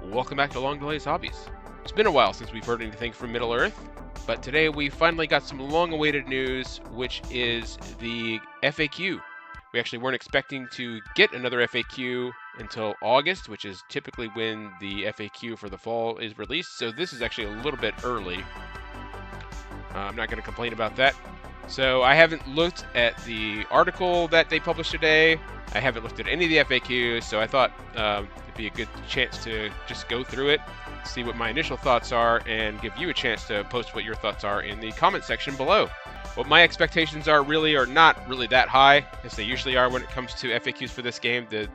Welcome back to Long Delays Hobbies. It's been a while since we've heard anything from Middle-earth, but today we finally got some long-awaited news, which is the FAQ. We actually weren't expecting to get another FAQ until August, which is typically when the FAQ for the fall is released, so this is actually a little bit early. I'm not going to complain about that. So I haven't looked at the article that they published today. I haven't looked at any of the FAQs, so I thought it'd be a good chance to just go through it, see what my initial thoughts are, and give you a chance to post what your thoughts are in the comment section below. What my expectations are not really that high, as they usually are when it comes to FAQs for this game. The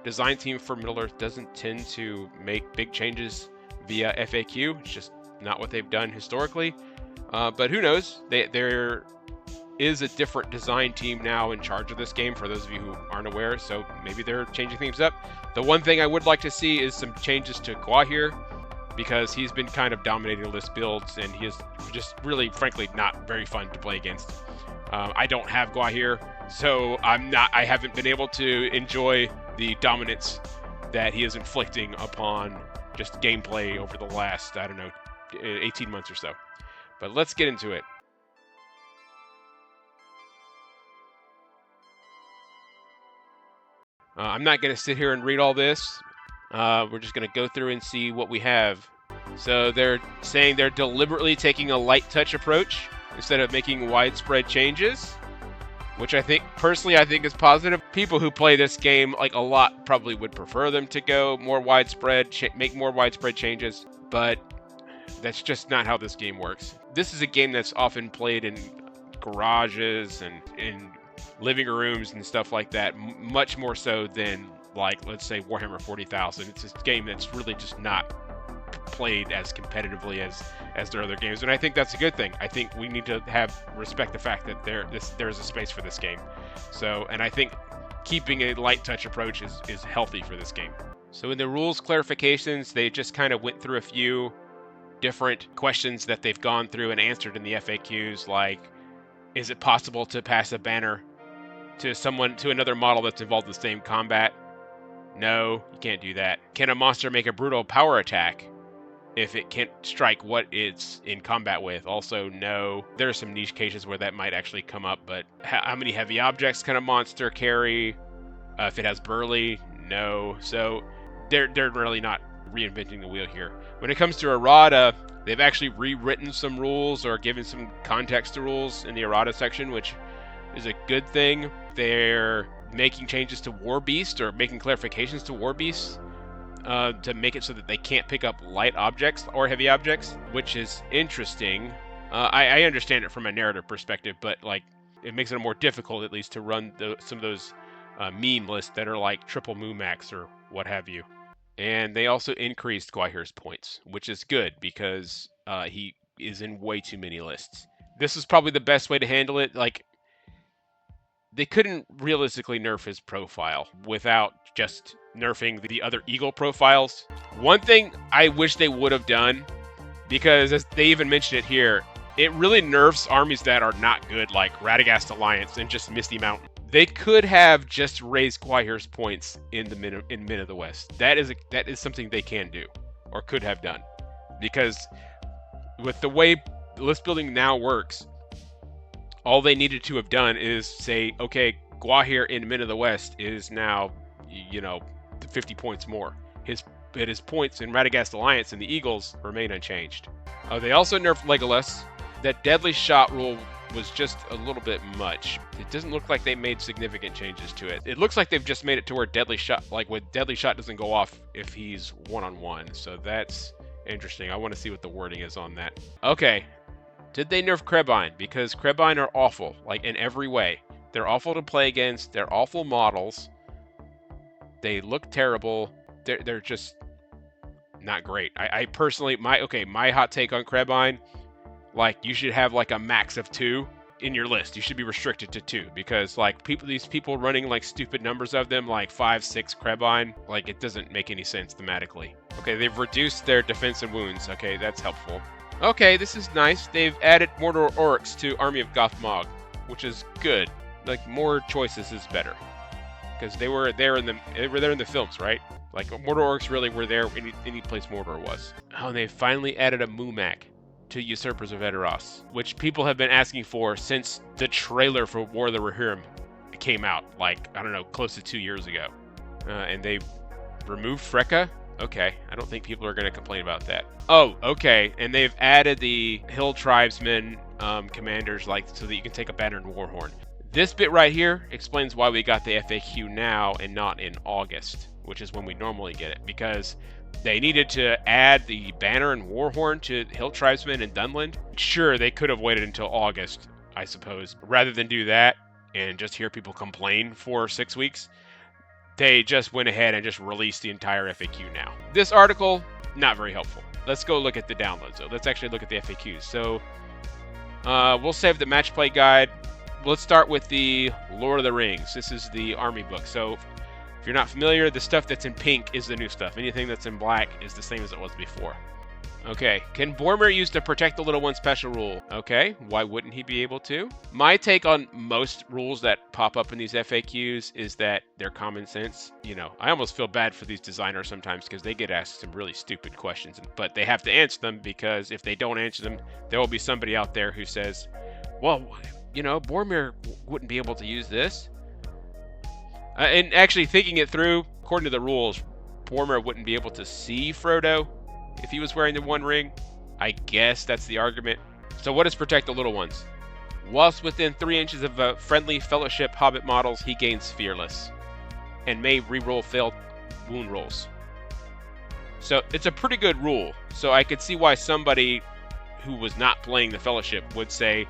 design team for Middle-earth doesn't tend to make big changes via FAQ. It's just not what they've done historically. But who knows? There is a different design team now in charge of this game, for those of you who aren't aware, so maybe they're changing things up. The one thing I would like to see is some changes to Gua here, because he's been kind of dominating list builds, and he is just really, frankly, not very fun to play against. I don't have Gua here, so I haven't been able to enjoy the dominance that he is inflicting upon just gameplay over the last, 18 months or so. But let's get into it. I'm not going to sit here and read all this. We're just going to go through and see what we have. So they're saying they're deliberately taking a light touch approach instead of making widespread changes, which I think is positive. People who play this game like a lot probably would prefer them to go more widespread, make more widespread changes, but that's just not how this game works. This is a game that's often played in garages and in living rooms and stuff like that, much more so than, like, let's say Warhammer 40,000. It's a game that's really just not played as competitively as their other games, and I think that's a good thing. I think we need to respect the fact that there's a space for this game. So, and I think keeping a light touch approach is healthy for this game. So in the rules clarifications, they just kind of went through a few different questions that they've gone through and answered in the FAQs, like, is it possible to pass a banner to another model that's involved in the same combat? No, you can't do that. Can a monster make a brutal power attack if it can't strike what it's in combat with? Also, no. There are some niche cases where that might actually come up, but how many heavy objects can a monster carry? If it has burly, no. So they're really not reinventing the wheel here. When it comes to errata, they've actually rewritten some rules or given some context to rules in the errata section, which is a good thing. They're making changes to War Beast, or making clarifications to War Beast, to make it so that they can't pick up light objects or heavy objects, which is interesting. I understand it from a narrative perspective, but like, it makes it more difficult, at least, to run some of those meme lists that are like triple Moomax or what have you. And they also increased Guahir's points, which is good because he is in way too many lists. This is probably the best way to handle it. Like, they couldn't realistically nerf his profile without just nerfing the other Eagle profiles. One thing I wish they would have done, because as they even mentioned it here, it really nerfs armies that are not good, like Radagast Alliance and just Misty Mountain. They could have just raised Guahir's points in Min of the West. That is something they can do, or could have done, because with the way list building now works, all they needed to have done is say, okay, Guahir in Min of the West is now, 50 points more. His points in Radagast Alliance and the Eagles remain unchanged. They also nerfed Legolas. That deadly shot rule was just a little bit much. It doesn't look like they made significant changes to it. It looks like they've just made it to where deadly shot doesn't go off if he's one-on-one. So that's interesting. I want to see what the wording is on that. Okay. Did they nerf Krebine? Because Krebine are awful, like, in every way. They're awful to play against. They're awful models. They look terrible. They're just not great. I personally, my hot take on Krebine, like, you should have like a max of 2 in your list. You should be restricted to 2, because like these people running like stupid numbers of them, like 5, 6 Krebine, like, it doesn't make any sense thematically. Okay, they've reduced their defense and wounds. Okay, that's helpful. Okay, this is nice. They've added Mordor Oryx to Army of Gothmog, which is good. Like, more choices is better, because they were there in the films, right? Like, Mordor orcs really were there any place Mordor was. Oh, and they finally added a Mumak to Usurpers of Edoras, which people have been asking for since the trailer for War of the Rohirrim came out, like, I don't know, close to 2 years ago. And they removed Freka? Okay, I don't think people are going to complain about that. Oh, okay, and they've added the Hill Tribesmen commanders, like, so that you can take a banner and Warhorn. This bit right here explains why we got the FAQ now and not in August, which is when we normally get it, because they needed to add the banner and Warhorn to Hill Tribesmen and Dunland. Sure, they could have waited until August, I suppose. Rather than do that and just hear people complain for 6 weeks, they just went ahead and just released the entire FAQ now. This article, not very helpful. Let's go look at the downloads, though. Let's actually look at the FAQs. So, we'll save the match play guide. Let's start with the Lord of the Rings. This is the army book. So, if you're not familiar, the stuff that's in pink is the new stuff. Anything that's in black is the same as it was before. Okay, can Boromir use the Protect the Little One special rule? Okay, why wouldn't he be able to? My take on most rules that pop up in these FAQs is that they're common sense. You know, I almost feel bad for these designers sometimes because they get asked some really stupid questions, but they have to answer them, because if they don't answer them, there will be somebody out there who says, well, you know, Boromir wouldn't be able to use this. And actually thinking it through, according to the rules, Boromir wouldn't be able to see Frodo if he was wearing the One Ring. I guess that's the argument. So what does Protect the Little Ones? Whilst within 3 inches of a friendly Fellowship Hobbit models, he gains Fearless and may reroll failed wound rolls. So it's a pretty good rule. So I could see why somebody who was not playing the Fellowship would say,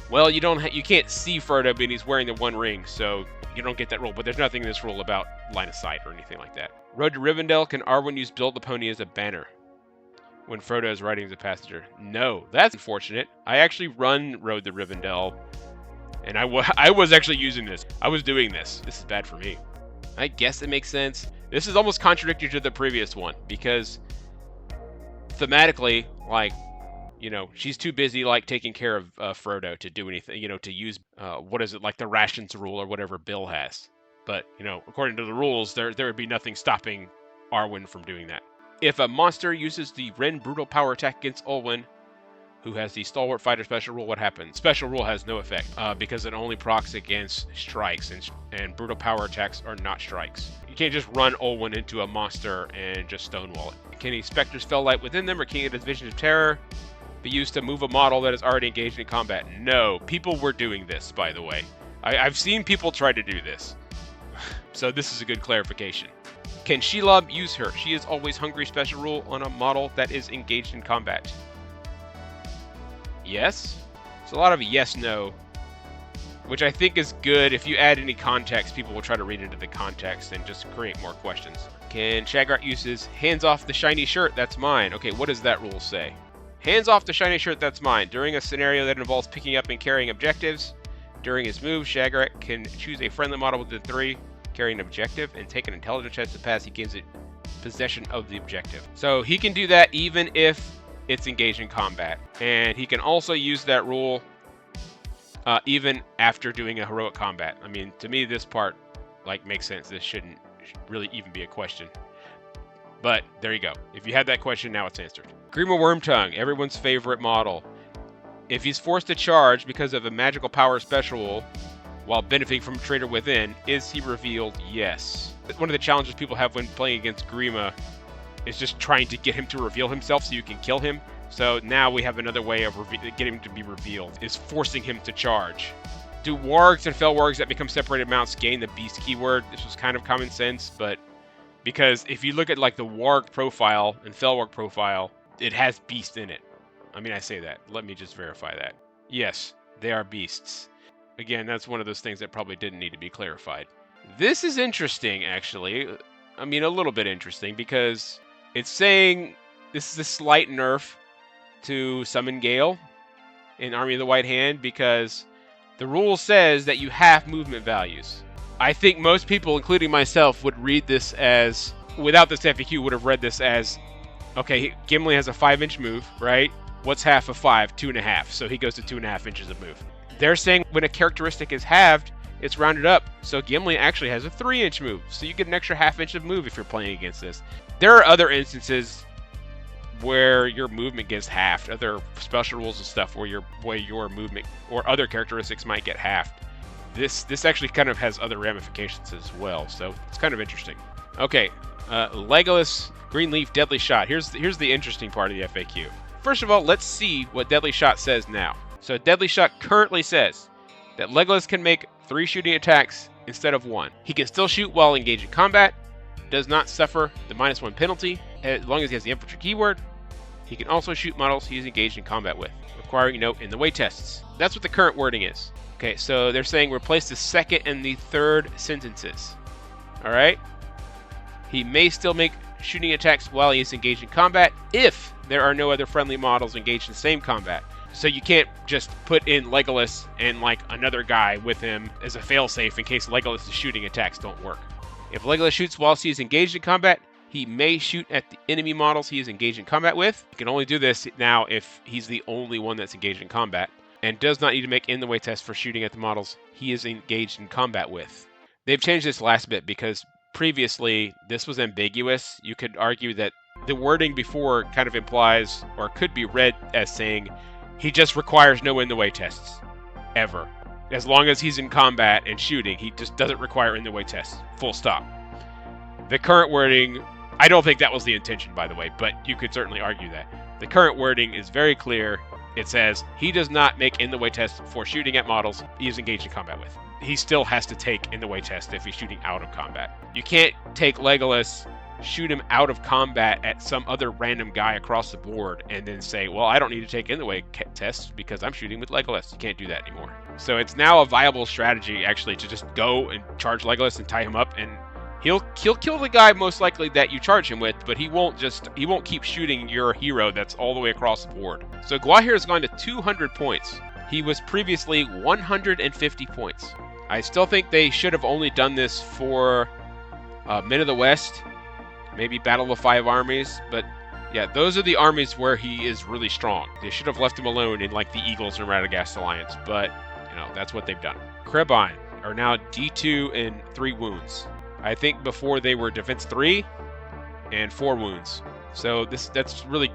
well, you can't see Frodo, but he's wearing the One Ring, so you don't get that rule. But there's nothing in this rule about line of sight or anything like that. Road to Rivendell, can Arwen use Build the Pony as a banner when Frodo is riding as a passenger? No, that's unfortunate. I actually run Road to Rivendell, and I was actually using this. I was doing this. This is bad for me. I guess it makes sense. This is almost contradictory to the previous one, because thematically, like, you know, she's too busy, like, taking care of Frodo to do anything, you know, to use, what is it, like the rations rule or whatever Bill has. But, you know, according to the rules, there would be nothing stopping Arwen from doing that. If a monster uses the Ren Brutal Power Attack against Olwen, who has the Stalwart Fighter Special Rule, what happens? Special Rule has no effect, because it only procs against strikes, and Brutal Power Attacks are not strikes. You can't just run Olwen into a monster and just stonewall it. Can he Spectre's Felllight within them, or can he get his Vision of Terror be used to move a model that is already engaged in combat? No, people were doing this, by the way. I've seen people try to do this. So this is a good clarification. Can Shelob use her? She is always hungry special rule on a model that is engaged in combat. Yes? It's a lot of yes, no, which I think is good. If you add any context, people will try to read into the context and just create more questions. Can Shagrat uses hands off the shiny shirt, that's mine? Okay, what does that rule say? Hands off the shiny shirt, that's mine. During a scenario that involves picking up and carrying objectives, during his move, Shagrat can choose a friendly model with the 3, carry an objective, and take an intelligence test to pass. He gives it possession of the objective. So he can do that even if it's engaged in combat. And he can also use that rule even after doing a heroic combat. I mean, to me, this part, like, makes sense. This shouldn't really even be a question. But there you go. If you had that question, now it's answered. Grima Wormtongue, everyone's favorite model. If he's forced to charge because of a magical power special while benefiting from Traitor Within, is he revealed? Yes. One of the challenges people have when playing against Grima is just trying to get him to reveal himself so you can kill him. So now we have another way of getting him to be revealed, is forcing him to charge. Do wargs and fell wargs that become separated mounts gain the beast keyword? This was kind of common sense, but because if you look at like the warg profile and fell warg profile, it has beast in it. I mean, I say that. Let me just verify that. Yes, they are beasts. Again, that's one of those things that probably didn't need to be clarified. This is interesting, actually. I mean, a little bit interesting, because it's saying this is a slight nerf to Summon Gale in Army of the White Hand, because the rule says that you have movement values. I think most people, including myself, would read this as, without this FAQ, would have read this as, okay, Gimli has a 5-inch move, right? What's half of 5? 2.5. So he goes to 2.5 inches of move. They're saying when a characteristic is halved, it's rounded up. So Gimli actually has a 3-inch move. So you get an extra ½ inch of move if you're playing against this. There are other instances where your movement gets halved. Other special rules and stuff where your movement or other characteristics might get halved. This actually kind of has other ramifications as well. So it's kind of interesting. Okay, Legolas Greenleaf Deadly Shot. Here's the interesting part of the FAQ. First of all, let's see what Deadly Shot says now. So Deadly Shot currently says that Legolas can make 3 shooting attacks instead of 1. He can still shoot while engaged in combat, does not suffer the -1 penalty as long as he has the infantry keyword. He can also shoot models he is engaged in combat with, requiring no in the way tests. That's what the current wording is. Okay, so they're saying replace the second and the third sentences. All right? He may still make shooting attacks while he is engaged in combat if there are no other friendly models engaged in the same combat. So you can't just put in Legolas and like another guy with him as a failsafe in case Legolas' shooting attacks don't work. If Legolas shoots whilst he is engaged in combat, he may shoot at the enemy models he is engaged in combat with. He can only do this now if he's the only one that's engaged in combat, and does not need to make in-the-way tests for shooting at the models he is engaged in combat with. They've changed this last bit because previously this was ambiguous. You could argue that the wording before kind of implies, or could be read as saying, he just requires no in-the-way tests, ever. As long as he's in combat and shooting, he just doesn't require in-the-way tests, full stop. The current wording, I don't think that was the intention, by the way, but you could certainly argue that. The current wording is very clear. It says he does not make in-the-way tests for shooting at models he is engaged in combat with. He still has to take in-the-way tests if he's shooting out of combat. You can't take Legolas, shoot him out of combat at some other random guy across the board, and then say, well, I don't need to take in-the-way tests because I'm shooting with Legolas. You can't do that anymore. So it's now a viable strategy, actually, to just go and charge Legolas and tie him up, and he'll kill the guy most likely that you charge him with, but he won't keep shooting your hero that's all the way across the board. So Gwahir has gone to 200 points. He was previously 150 points. I still think they should have only done this for Men of the West, maybe Battle of the Five Armies, but yeah, those are the armies where he is really strong. They should have left him alone in like the Eagles and Radagast Alliance, but you know, that's what they've done. Krebine are now D2 and 3 wounds. I think before they were defense 3 and 4 wounds. So that's really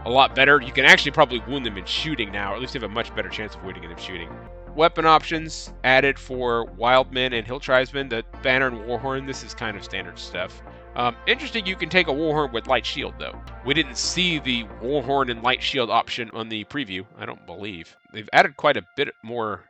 a lot better. You can actually probably wound them in shooting now, or at least you have a much better chance of wounding them shooting. Weapon options added for Wildmen and Hill Tribesmen. The Banner and Warhorn, this is kind of standard stuff. Interesting, you can take a Warhorn with Light Shield, though. We didn't see the Warhorn and Light Shield option on the preview, I don't believe. They've added quite a bit more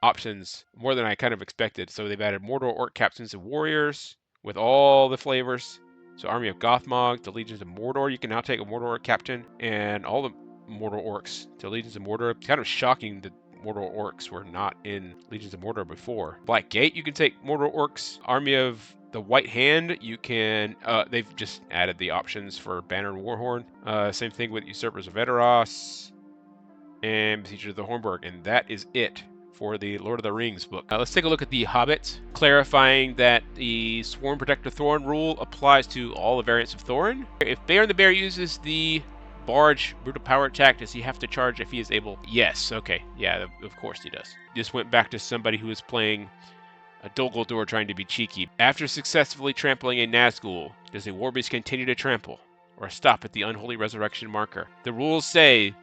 options, more than I kind of expected. So they've added Mordor Orc Captains and Warriors with all the flavors. So Army of Gothmog to Legions of Mordor. You can now take a Mordor Orc Captain and all the Mordor Orcs to Legions of Mordor. Kind of shocking that Mordor Orcs were not in Legions of Mordor before. Black Gate, you can take Mordor Orcs. Army of the White Hand, you can, they've just added the options for Banner and Warhorn. Same thing with Usurpers of Edoras and Besiegers of the Hornburg, and that is it for the Lord of the Rings book. Let's take a look at the Hobbit, clarifying that the Sworn Protector Thorin rule applies to all the variants of Thorin. If Bear the Bear uses the Barge brutal power attack, does he have to charge if he is able? Yes, okay, yeah, of course he does. Just went back to somebody who was playing a Dol Guldur trying to be cheeky. After successfully trampling a Nazgul, does a Warbeast continue to trample, or stop at the Unholy Resurrection marker? The rules say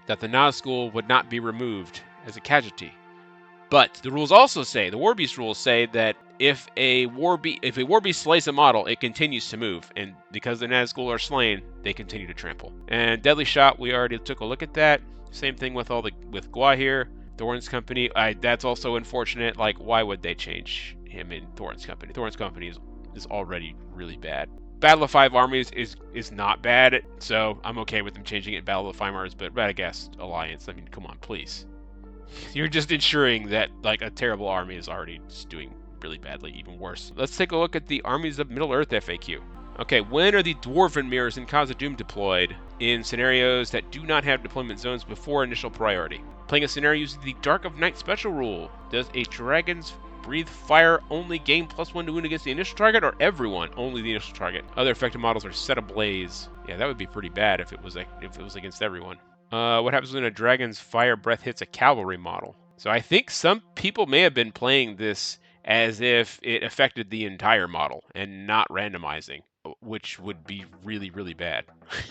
that the Nazgul would not be removed as a casualty. But the rules also say, the Warbeast rules say that if a Warbeast slays a model, it continues to move, and because the Nazgul are slain, they continue to trample. And Deadly Shot, we already took a look at that. Same thing with with Gwahir, Thorin's Company. That's also unfortunate. Like, why would they change him in Thorin's Company? Thorin's Company is already really bad. Battle of Five Armies is not bad, so I'm okay with them changing it. Battle of Five Armies, but Radagast Alliance, I mean, come on, please. You're just ensuring that like a terrible army is already just doing really badly, even worse. Let's take a look at the Armies of Middle-earth FAQ. Okay, when are the Dwarven Mirrors in Khazad-dûm deployed in scenarios that do not have deployment zones before initial priority? Playing a scenario using the Dark of Night special rule, does a Dragon's Breathe Fire only gain +1 to wound against the initial target, or everyone, only the initial target? Other affected models are set ablaze. Yeah, that would be pretty bad if it was against everyone. What happens when a Dragon's Fire Breath hits a cavalry model? So I think some people may have been playing this as if it affected the entire model and not randomizing, which would be really, really bad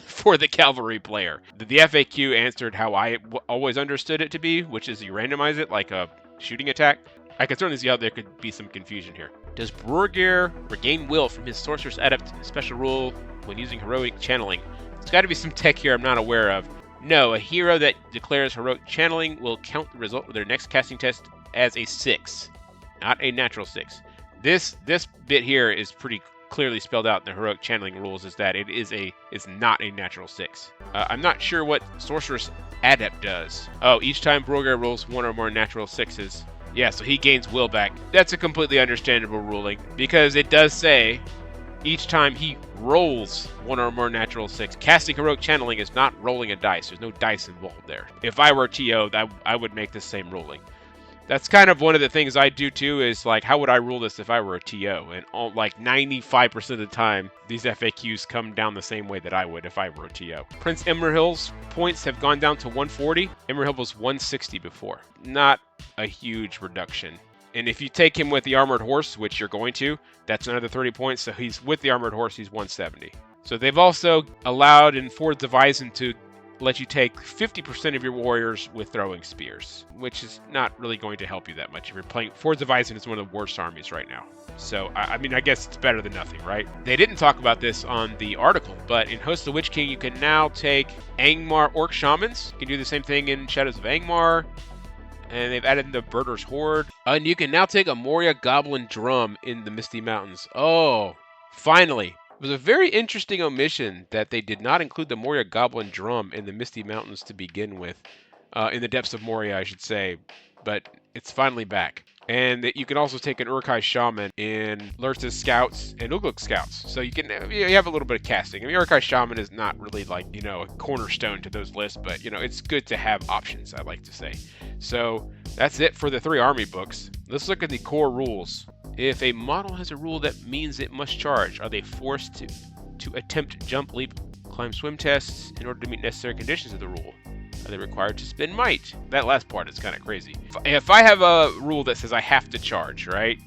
for the cavalry player. The FAQ answered how I always understood it to be, which is you randomize it like a shooting attack. I can certainly see how there could be some confusion here. Does Brewer regain will from his Sorcerer's Adept special rule when using heroic channeling? There's got to be some tech here I'm not aware of. No, a hero that declares heroic channeling will count the result of their next casting test as a 6, not a natural 6. This bit here is pretty clearly spelled out in the heroic channeling rules, is that it is not a natural 6. I'm not sure what Sorcerer's Adept does. Oh, each time Brewer rolls one or more natural 6s. Yeah, so he gains will back. That's a completely understandable ruling, because it does say each time he rolls one or more natural 6. Casting heroic channeling is not rolling a dice. There's no dice involved there. If I were TO, I would make the same ruling. That's kind of one of the things I do too, is like, how would I rule this if I were a TO? And like 95% of the time, these FAQs come down the same way that I would if I were a TO. Prince Imrahil's points have gone down to 140. Imrahil was 160 before. Not a huge reduction. And if you take him with the Armored Horse, which you're going to, that's another 30 points. So he's with the Armored Horse, he's 170. So they've also allowed in Fords of Eisen to let you take 50% of your warriors with throwing spears, which is not really going to help you that much. If you're playing, Fords of Eisen is one of the worst armies right now. So, I mean, I guess it's better than nothing, right? They didn't talk about this on the article, but in Host of the Witch King, you can now take Angmar Orc Shamans. You can do the same thing in Shadows of Angmar. And they've added the Birder's Horde. And you can now take a Moria Goblin Drum in the Misty Mountains. Oh, finally. It was a very interesting omission that they did not include the Moria Goblin Drum in the Misty Mountains to begin with. In the depths of Moria, I should say. But it's finally back. And that you can also take an Urkai Shaman in Lurtz's Scouts and Ugluk Scouts. So you have a little bit of casting. I mean, Urkai Shaman is not really like, a cornerstone to those lists, but, it's good to have options, I like to say. So that's it for the 3 army books. Let's look at the core rules. If a model has a rule that means it must charge, are they forced to attempt jump, leap, climb, swim tests in order to meet necessary conditions of the rule? Are they required to spend might? That last part is kind of crazy. If I have a rule that says I have to charge, right?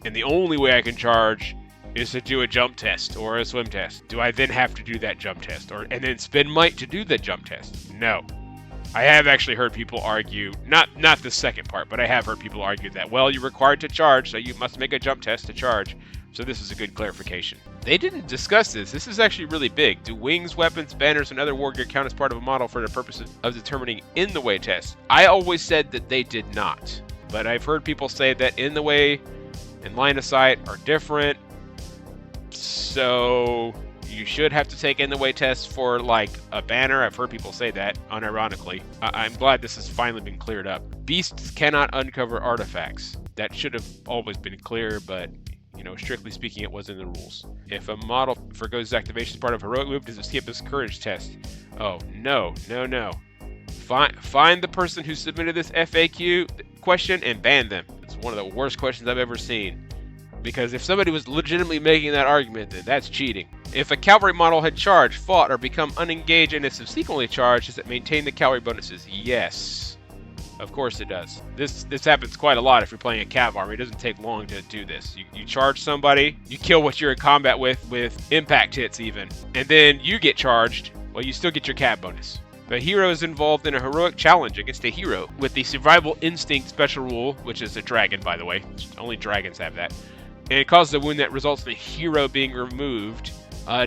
And the only way I can charge is to do a jump test or a swim test. Do I then have to do that jump test and then spend might to do the jump test? No. I have actually heard people argue, not the second part, but I have heard people argue that, well, you're required to charge, so you must make a jump test to charge. So this is a good clarification. They didn't discuss this. This is actually really big. Do wings, weapons, banners, and other war gear count as part of a model for the purpose of determining in the way test? I always said that they did not, but I've heard people say that in the way and line of sight are different. So you should have to take in the way tests for like a banner. I've heard people say that unironically. I'm glad this has finally been cleared up. Beasts cannot uncover artifacts. That should have always been clear, but strictly speaking, it was in the rules. If a model forgoes its activation as part of a heroic move, does it skip its courage test? Oh, no. Find the person who submitted this FAQ question and ban them. It's one of the worst questions I've ever seen. Because if somebody was legitimately making that argument, then that's cheating. If a cavalry model had charged, fought, or become unengaged and is subsequently charged, does it maintain the cavalry bonuses? Yes. Of course it does. This happens quite a lot if you're playing a cav army. It doesn't take long to do this. You charge somebody, you kill what you're in combat with impact hits even, and then you get charged, well, you still get your cav bonus. The hero is involved in a heroic challenge against a hero with the survival instinct special rule, which is a dragon, by the way. Only dragons have that. And it causes a wound that results in the hero being removed.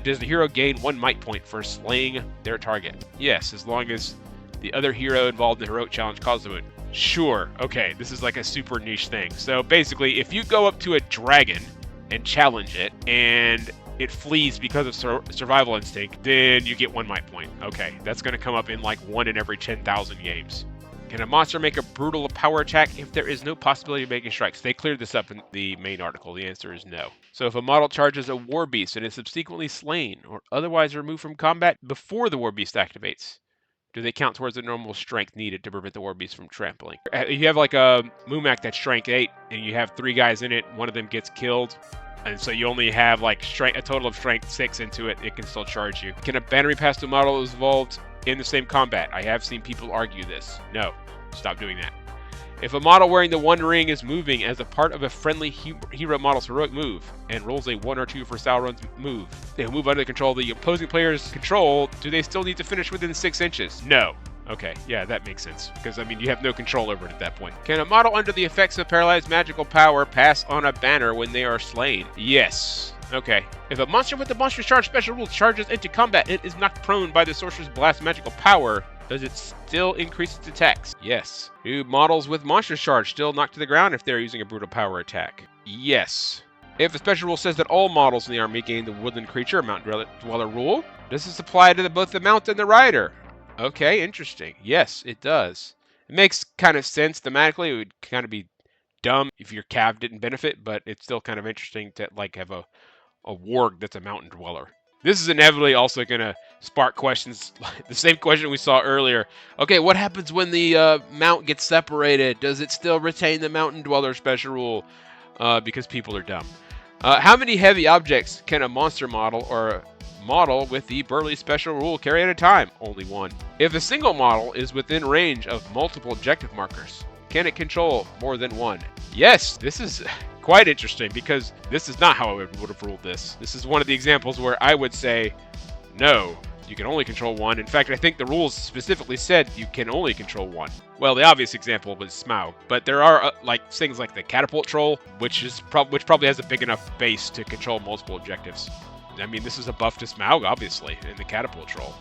Does the hero gain 1 might point for slaying their target? Yes, as long as the other hero involved in the heroic challenge causes the wound. Sure, okay, this is like a super niche thing. So basically, if you go up to a dragon and challenge it, and it flees because of survival instinct, then you get 1 might point. Okay, that's going to come up in like 1 in every 10,000 games. Can a monster make a brutal power attack if there is no possibility of making strikes? They cleared this up in the main article. The answer is no. So if a model charges a war beast and is subsequently slain or otherwise removed from combat before the war beast activates, do they count towards the normal strength needed to prevent the war beast from trampling? You have like a Mumak that's strength 8 and you have 3 guys in it, one of them gets killed, and so you only have like a total of strength 6 into it, it can still charge you. Can a banner pass to a model involved in the same combat? I have seen people argue this. No, stop doing that. If a model wearing the One Ring is moving as a part of a friendly hero model's heroic move and rolls a 1 or 2 for style runs move, they will move under the control of the opposing player's control. Do they still need to finish within 6 inches? No. Okay, yeah, that makes sense. Because, I mean, you have no control over it at that point. Can a model under the effects of paralyzed magical power pass on a banner when they are slain? Yes. Okay. If a monster with the Monstrous Charge special rule charges into combat and is knocked prone by the Sorcerer's Blast magical power, does it still increase its attacks? Yes. Do models with Monstrous Charge still knocked to the ground if they're using a brutal power attack? Yes. If a special rule says that all models in the army gain the Woodland Creature Mountain Dweller rule, does this apply to both the Mount and the Rider? Okay, interesting. Yes, it does. It makes kind of sense thematically. It would kind of be dumb if your cav didn't benefit, but it's still kind of interesting to like have a warg that's a mountain dweller. This is inevitably also going to spark questions, the same question we saw earlier. Okay, what happens when the mount gets separated? Does it still retain the mountain dweller special rule? Because people are dumb. How many heavy objects can a monster model or a model with the Burly special rule carry at a time? Only one. If a single model is within range of multiple objective markers, can it control more than one? Yes, this is quite interesting because this is not how I would have ruled this. This is one of the examples where I would say, no, you can only control one. In fact, I think the rules specifically said you can only control one. Well, the obvious example was Smaug, but there are like things like the Catapult Troll, which probably has a big enough base to control multiple objectives. I mean, this is a buff to Smaug, obviously, in the Catapult Troll.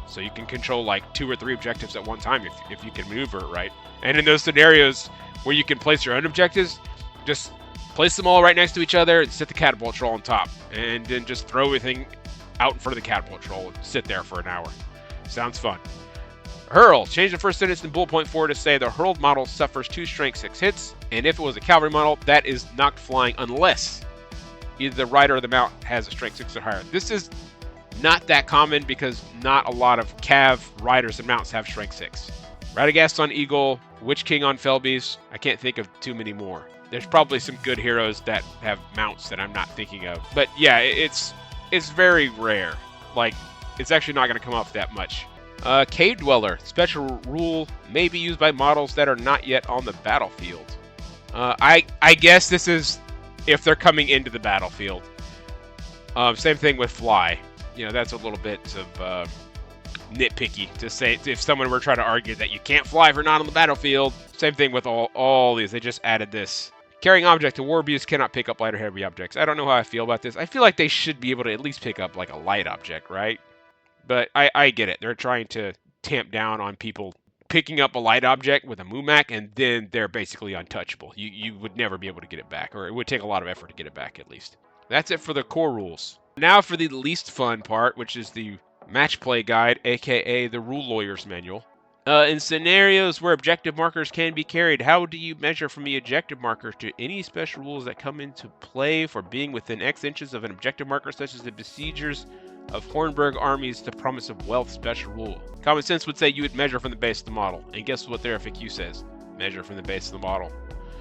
So you can control like 2 or 3 objectives at one time if you can maneuver it right. And in those scenarios where you can place your own objectives, just place them all right next to each other and set the Catapult Troll on top. And then just throw everything out in front of the Catapult Troll and sit there for an hour. Sounds fun. Hurl. Change the first sentence in bullet point 4 to say the hurled model suffers 2 strength 6 hits. And if it was a cavalry model, that is knocked flying unless either the rider or the mount has a strength 6 or higher. This is not that common because not a lot of cav riders and mounts have strength 6. Radagast on Eagle, Witch King on Felbies. I can't think of too many more. There's probably some good heroes that have mounts that I'm not thinking of. But yeah, it's very rare. Like, it's actually not going to come up that much. Cave Dweller. Special rule may be used by models that are not yet on the battlefield. I guess this is if they're coming into the battlefield. Same thing with Fly. You know, that's a little bit of nitpicky to say if someone were trying to argue that you can't fly if you're not on the battlefield. Same thing with all these. They just added this. Carrying object. The war abuse cannot pick up light or heavy objects. I don't know how I feel about this. I feel like they should be able to at least pick up like a light object, right? But I get it. They're trying to tamp down on people picking up a light object with a Mumak, and then they're basically untouchable. You would never be able to get it back, or it would take a lot of effort to get it back at least. That's it for the core rules. Now for the least fun part, which is the match play guide, aka the Rule Lawyer's Manual. In scenarios where objective markers can be carried, how do you measure from the objective marker to any special rules that come into play for being within X inches of an objective marker, such as the besiegers of Hornburg armies, the promise of wealth special rule? Common sense would say you would measure from the base of the model. And guess what their FAQ says? Measure from the base of the model.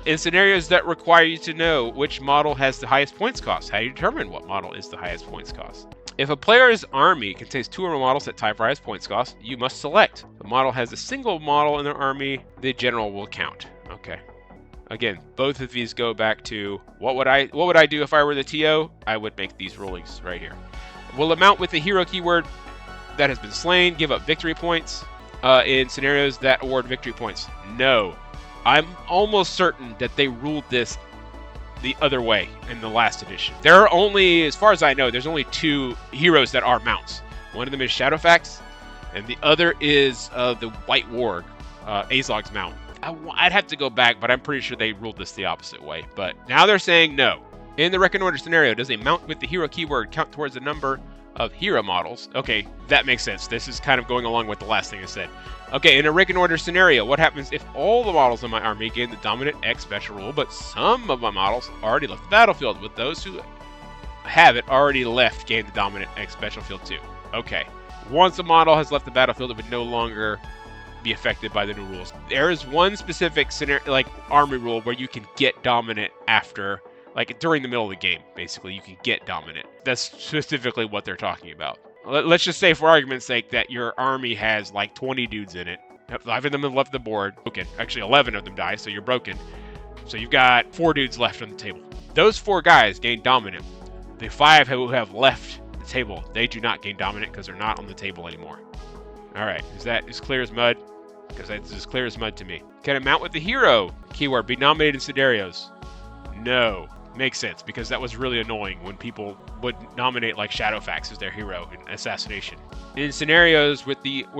In scenarios that require you to know which model has the highest points cost, how do you determine what model is the highest points cost? If a player's army contains 2 or more models that tie for highest points cost, you must select. If a model has a single model in their army, the general will count. Okay. Again, both of these go back to what would I do if I were the TO? I would make these rulings right here. Will a mount with the hero keyword that has been slain give up victory points in scenarios that award victory points? No. I'm almost certain that they ruled this the other way in the last edition. There are only, as far as I know, there's only 2 heroes that are mounts. One of them is Shadowfax, and the other is the White Warg, Azog's mount. I'd have to go back, but I'm pretty sure they ruled this the opposite way. But now they're saying no. In the Reconnoiter scenario, does a mount with the hero keyword count towards the number of hero models? Okay, that makes sense. This is kind of going along with the last thing I said. Okay, in a Reconnoiter scenario, what happens if all the models in my army gain the dominant X special rule, but some of my models already left the battlefield? With those who have it already left, gain the dominant X special field too. Okay, once a model has left the battlefield, it would no longer be affected by the new rules. There is one specific scenario, like army rule, where you can get dominant after, like during the middle of the game, basically, you can get dominant. That's specifically what they're talking about. Let's just say, for argument's sake, that your army has like 20 dudes in it. 5 of them have left the board. Broken. Actually, 11 of them die, so you're broken. So you've got 4 dudes left on the table. Those 4 guys gain dominant. The 5 who have left the table, they do not gain dominant because they're not on the table anymore. All right, is that as clear as mud? Because that's as clear as mud to me. Can it mount with the hero? Keyword, be nominated in scenarios. No. Makes sense, because that was really annoying when people would nominate like Shadowfax as their hero in Assassination. In scenarios where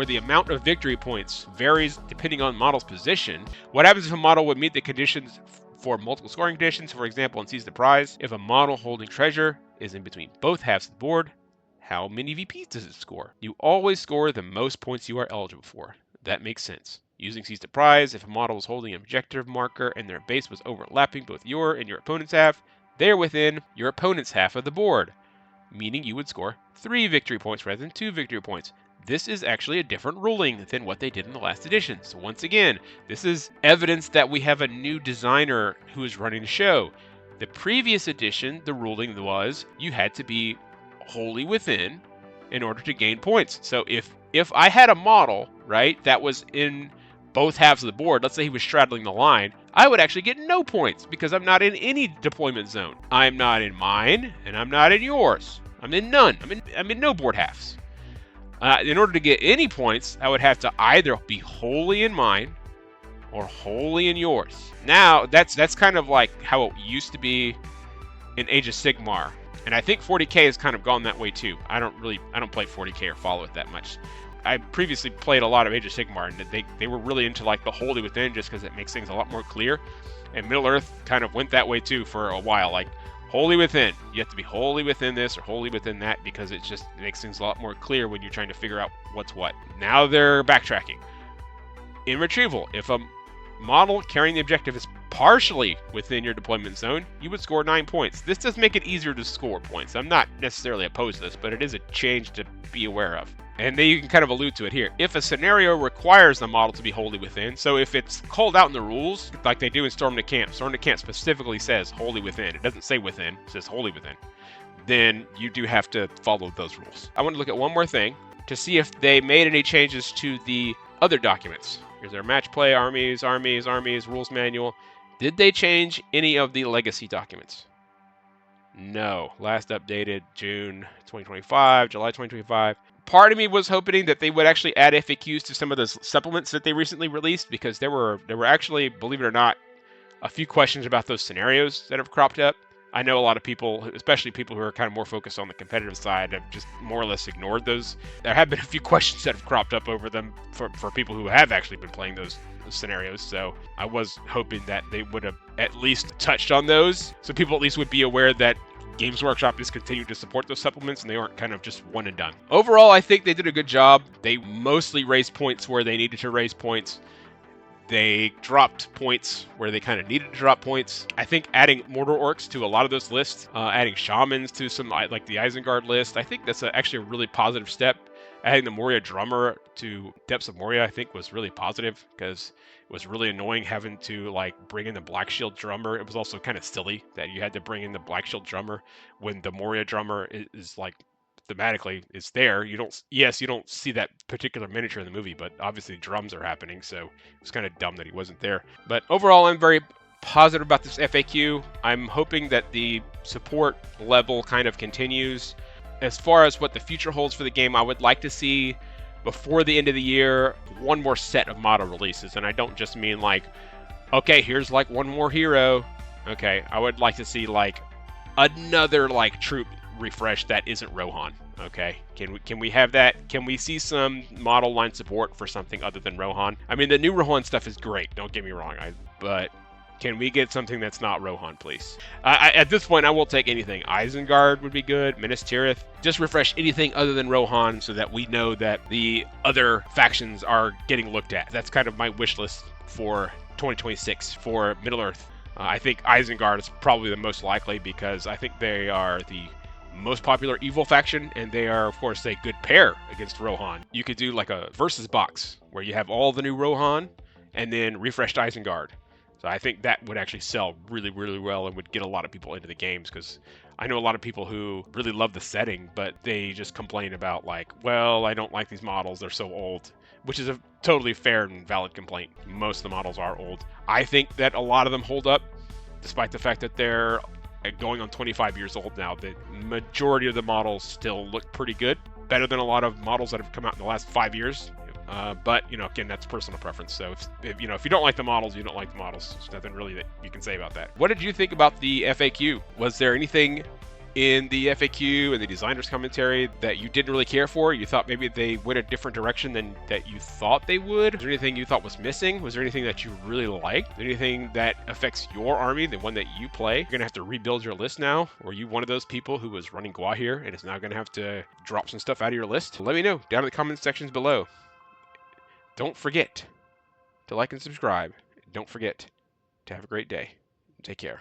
the amount of victory points varies depending on the model's position, what happens if a model would meet the conditions for multiple scoring conditions, for example, and seize the prize? If a model holding treasure is in between both halves of the board, how many VPs does it score? You always score the most points you are eligible for. That makes sense. Using seize the prize, if a model was holding an objective marker and their base was overlapping both your and your opponent's half, they're within your opponent's half of the board, meaning you would score 3 victory points rather than 2 victory points. This is actually a different ruling than what they did in the last edition. So once again, this is evidence that we have a new designer who is running the show. The previous edition, the ruling was you had to be wholly within in order to gain points. So if I had a model, right, that was in both halves of the board, let's say he was straddling the line, I would actually get no points because I'm not in any deployment zone. I'm not in mine, and I'm not in yours. I'm in none. I'm in no board halves. In order to get any points, I would have to either be wholly in mine or wholly in yours. Now, that's kind of like how it used to be in Age of Sigmar. And I think 40K has kind of gone that way too. I don't play 40K or follow it that much. I previously played a lot of Age of Sigmar, and they were really into like the wholly within just because it makes things a lot more clear. And Middle-earth kind of went that way too for a while, like wholly within. You have to be wholly within this or wholly within that because it makes things a lot more clear when you're trying to figure out what's what. Now they're backtracking. In retrieval, if a model carrying the objective is partially within your deployment zone, you would score 9 points. This does make it easier to score points. I'm not necessarily opposed to this, but it is a change to be aware of. And then you can kind of allude to it here. If a scenario requires the model to be wholly within, so if it's called out in the rules, like they do in Storm the Camp specifically says wholly within. It doesn't say within, it says wholly within. Then you do have to follow those rules. I want to look at one more thing to see if they made any changes to the other documents. Here's their match play, armies, rules manual. Did they change any of the legacy documents? No. Last updated June 2025, July 2025. Part of me was hoping that they would actually add FAQs to some of those supplements that they recently released, because there were actually, believe it or not, a few questions about those scenarios that have cropped up. I know a lot of people, especially people who are kind of more focused on the competitive side, have just more or less ignored those. There have been a few questions that have cropped up over them for people who have actually been playing those scenarios. So I was hoping that they would have at least touched on those, so people at least would be aware that Games Workshop is continuing to support those supplements and they aren't kind of just one and done. Overall, I think they did a good job. They mostly raised points where they needed to raise points. They dropped points where they kind of needed to drop points. I think adding Mortar Orcs to a lot of those lists, adding Shamans to some, like the Isengard list, I think that's actually a really positive step. Adding the Moria Drummer to Depths of Moria, I think, was really positive, because it was really annoying having to like bring in the Black Shield Drummer. It was also kind of silly that you had to bring in the Black Shield Drummer when the Moria Drummer is like thematically it's there. You don't see that particular miniature in the movie, but obviously drums are happening, so it's kind of dumb that he wasn't there. But overall, I'm very positive about this FAQ. I'm hoping that the support level kind of continues. As far as what the future holds for the game, I would like to see, before the end of the year, one more set of model releases. And I don't just mean like, okay, here's like one more hero. Okay, I would like to see like another like troop refresh that isn't Rohan. Okay, can we have that? Can we see some model line support for something other than Rohan? I mean, the new Rohan stuff is great, don't get me wrong, but can we get something that's not Rohan, please? At this point, I will take anything. Isengard would be good. Minas Tirith. Just refresh anything other than Rohan so that we know that the other factions are getting looked at. That's kind of my wish list for 2026 for Middle-earth. I think Isengard is probably the most likely, because I think they are the most popular evil faction, and they are, of course, a good pair against Rohan. You could do like a versus box where you have all the new Rohan and then refreshed Isengard. So I think that would actually sell really, really well and would get a lot of people into the games, because I know a lot of people who really love the setting, but they just complain about like, well, I don't like these models, they're so old, which is a totally fair and valid complaint. Most of the models are old. I think that a lot of them hold up, despite the fact that they're going on 25 years old now. The majority of the models still look pretty good, better than a lot of models that have come out in the last 5 years. But again, that's personal preference. So if you don't like the models, you don't like the models. There's nothing really that you can say about that. What did you think about the FAQ? Was there anything in the FAQ and the designer's commentary that you didn't really care for? You thought maybe they went a different direction than that you thought they would? Was there anything you thought was missing? Was there anything that you really liked? Anything that affects your army, the one that you play? You're gonna have to rebuild your list now? Or are you one of those people who was running Gua here and is now gonna have to drop some stuff out of your list? Let me know down in the comment sections below. Don't forget to like and subscribe. Don't forget to have a great day. Take care.